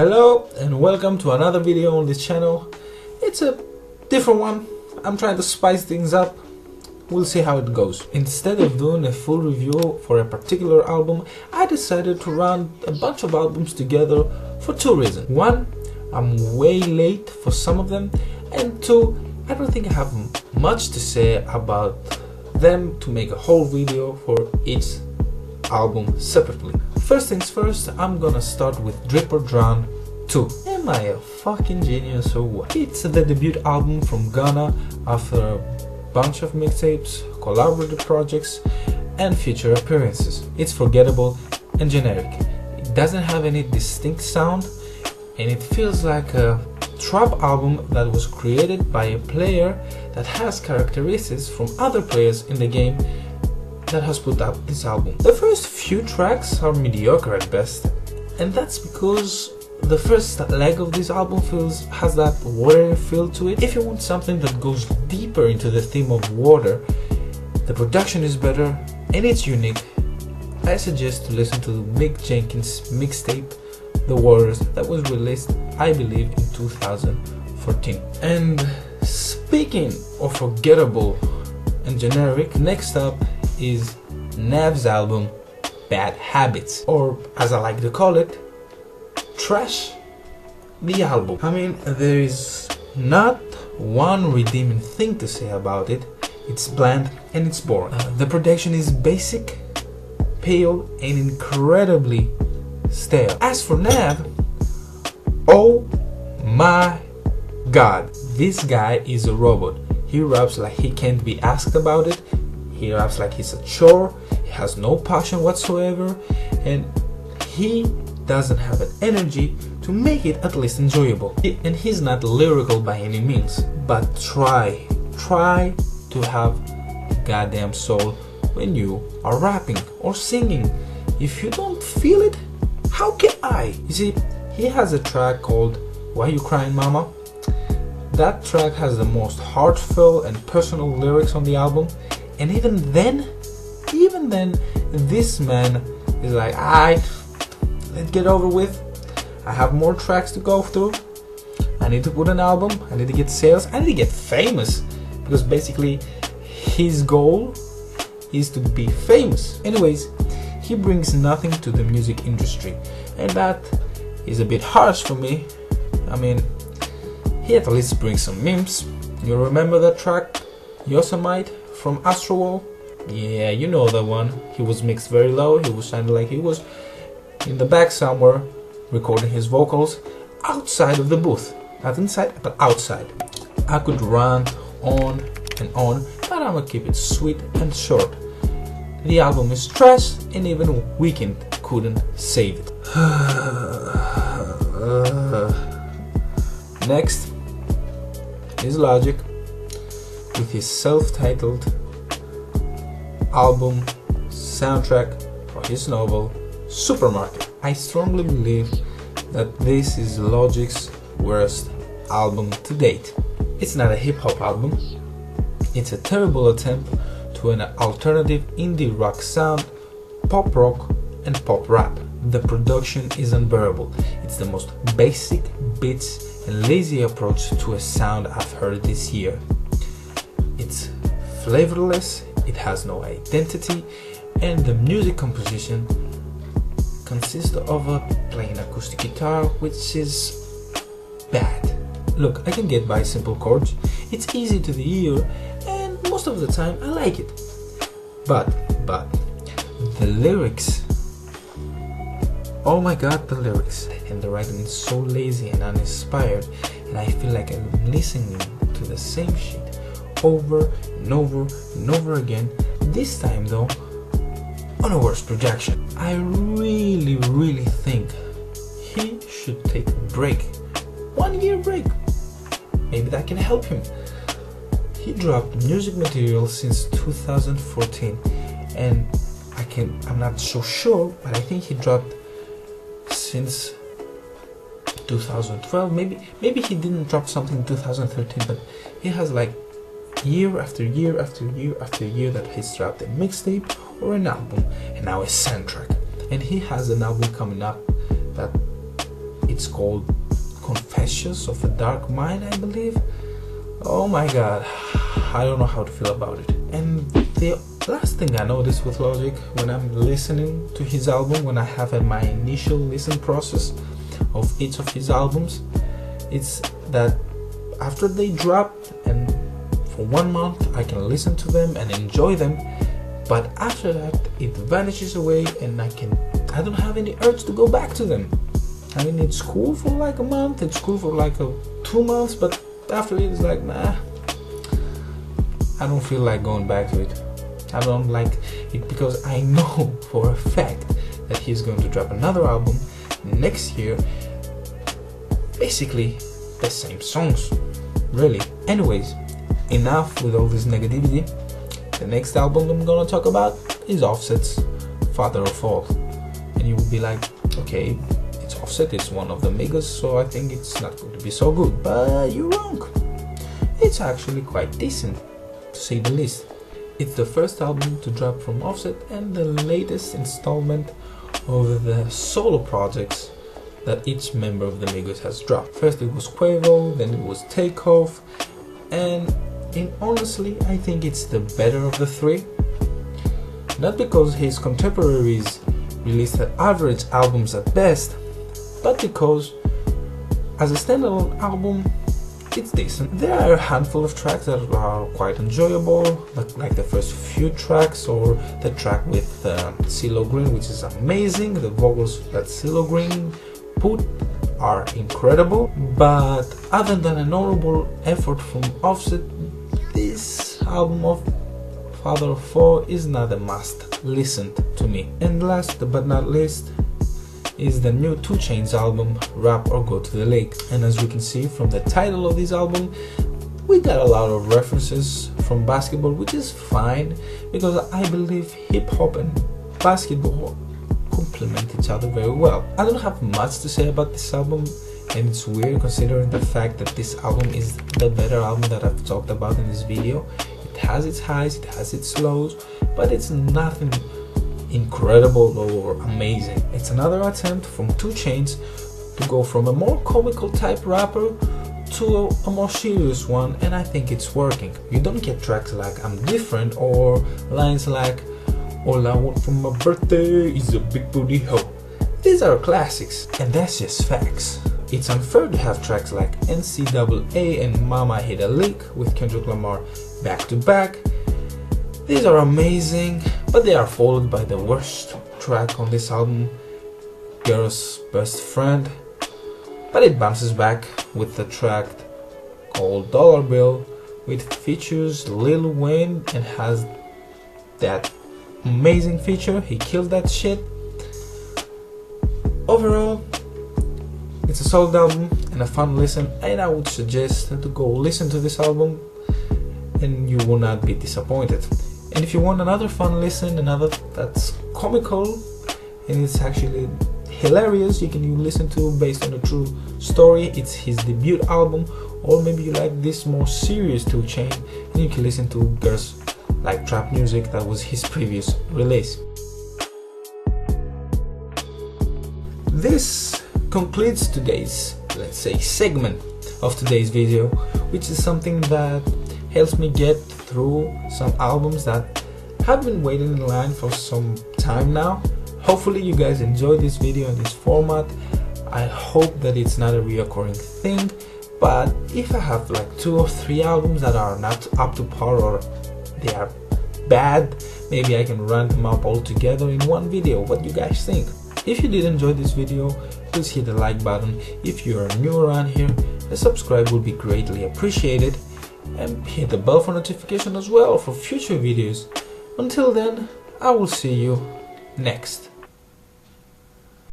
Hello and welcome to another video on this channel. It's a different one. I'm trying to spice things up. We'll see how it goes. Instead of doing a full review for a particular album, I decided to run a bunch of albums together for two reasons. One, I'm way late for some of them, and two, I don't think I have much to say about them to make a whole video for each album separately. First things first, I'm gonna start with Drip or Drown 2. Am I a fucking genius or what? It's the debut album from Gunna after a bunch of mixtapes, collaborative projects and feature appearances. It's forgettable and generic. It doesn't have any distinct sound and it feels like a trap album that was created by a player that has characteristics from other players in the game that has put out this album. The first few tracks are mediocre at best, and that's because the first leg of this album has that watery feel to it. If you want something that goes deeper into the theme of water, the production is better and it's unique. I suggest to listen to Mick Jenkins' mixtape The Waters that was released, I believe, in 2014. And speaking of forgettable and generic, next up is Nav's album Bad Habits, or as I like to call it, Trash the Album. I mean, there is not one redeeming thing to say about it. It's bland and it's boring. The production is basic, pale and incredibly stale. As for Nav, oh my god, this guy is a robot. He raps like he can't be asked about it. He raps like he's a chore, he has no passion whatsoever, and he doesn't have an energy to make it at least enjoyable. And he's not lyrical by any means, but try to have goddamn soul when you are rapping or singing. If you don't feel it, how can I? You see, he has a track called Why You Crying Mama? That track has the most heartfelt and personal lyrics on the album. And even then, this man is like, alright, let's get over with. I have more tracks to go through. I need to put an album. I need to get sales. I need to get famous. Because basically, his goal is to be famous. Anyways, he brings nothing to the music industry. And that is a bit harsh for me. I mean, he at least brings some memes. You remember that track, Yosemite? From Astrowall? Yeah, you know the one. He was mixed very low. He was sounding like he was in the back somewhere recording his vocals outside of the booth. Not inside, but outside. I could rant on and on, but I'm gonna keep it sweet and short. The album is trash and even Weeknd couldn't save it. Next is Logic with his self-titled album soundtrack for his novel Supermarket. I strongly believe that this is Logic's worst album to date. It's not a hip-hop album. It's a terrible attempt to an alternative indie rock sound, pop rock and pop rap. The production is unbearable. It's the most basic beats and lazy approach to a sound I've heard this year. It's flavorless, it has no identity, and the music composition consists of a plain acoustic guitar, which is bad. Look, I can get by simple chords, it's easy to the ear, and most of the time I like it. But the lyrics, oh my god, the lyrics, and the writing is so lazy and uninspired, and I feel like I'm listening to the same shit over and over and over again, this time though on a worse projection. I really think he should take a break, 1 year break. Maybe that can help him. He dropped music material since 2014 and I'm not so sure, but I think he dropped since 2012. Maybe he didn't drop something in 2013, but he has like year after year after year after year that he's dropped a mixtape or an album and now a soundtrack. And he has an album coming up that it It's called Confessions of a Dark Mind, I believe. Oh my god, I don't know how to feel about it. And the last thing I noticed with Logic when I'm listening to his album, when I have my initial listen process of each of his albums, it's that after they drop and for 1 month I can listen to them and enjoy them, but after that it vanishes away and I don't have any urge to go back to them. I mean, it's cool for like a month, it's cool for like 2 months, but after it, it's like, nah, I don't feel like going back to it. I don't like it because I know for a fact that he's going to drop another album next year, basically the same songs, really. Anyways, enough with all this negativity. The next album I'm gonna talk about is Offset's Father of All, and you will be like, okay, it's Offset, it's one of the Migos, so I think it's not going to be so good. But you're wrong. It's actually quite decent, to say the least. It's the first album to drop from Offset and the latest installment of the solo projects that each member of the Migos has dropped. First it was Quavo, then it was Takeoff, and honestly I think it's the better of the three. Not because his contemporaries released average albums at best, but because as a standalone album it's decent. There are a handful of tracks that are quite enjoyable, like the first few tracks, or the track with CeeLo Green, which is amazing. The vocals that CeeLo Green put are incredible, but other than a notable effort from Offset, this album of Father of Four is not a must listen to me. And last but not least is the new 2CHAINZ album, Rap or Go to the Lake. And as you can see from the title of this album, we got a lot of references from basketball, which is fine because I believe hip hop and basketball complement each other very well. I don't have much to say about this album, and it's weird considering the fact that this album is the better album that I've talked about in this video. It has its highs, it has its lows, but it's nothing incredible or amazing. It's another attempt from 2CHAINZ to go from a more comical type rapper to a more serious one, and I think it's working. You don't get tracks like I'm Different or lines like all I want for my birthday is a big booty hoe. These are classics, and that's just facts. It's unfair to have tracks like NCAA and Mama Hit a Lick with Kendrick Lamar back to back. These are amazing, but they are followed by the worst track on this album, Girl's Best Friend. But it bounces back with the track called Dollar Bill, which features Lil Wayne and has that amazing feature. He killed that shit. Overall, it's a solid album and a fun listen, and I would suggest to go listen to this album and you will not be disappointed. And if you want another fun listen, another that's comical and it's actually hilarious, you can listen to based on a true story. It's his debut album, or maybe you like this more serious 2CHAINZ and you can listen to Girls Like Trap Music, that was his previous release. This concludes today's, let's say, segment of today's video, which is something that helps me get through some albums that have been waiting in line for some time now. Hopefully you guys enjoyed this video in this format. I hope that it's not a reoccurring thing, but if I have like 2 or 3 albums that are not up to par or they are bad, maybe I can run them up all together in one video. What do you guys think? If you did enjoy this video, please hit the like button. If you are new around here, a subscribe would be greatly appreciated, and hit the bell for notification as well for future videos. Until then, I will see you next.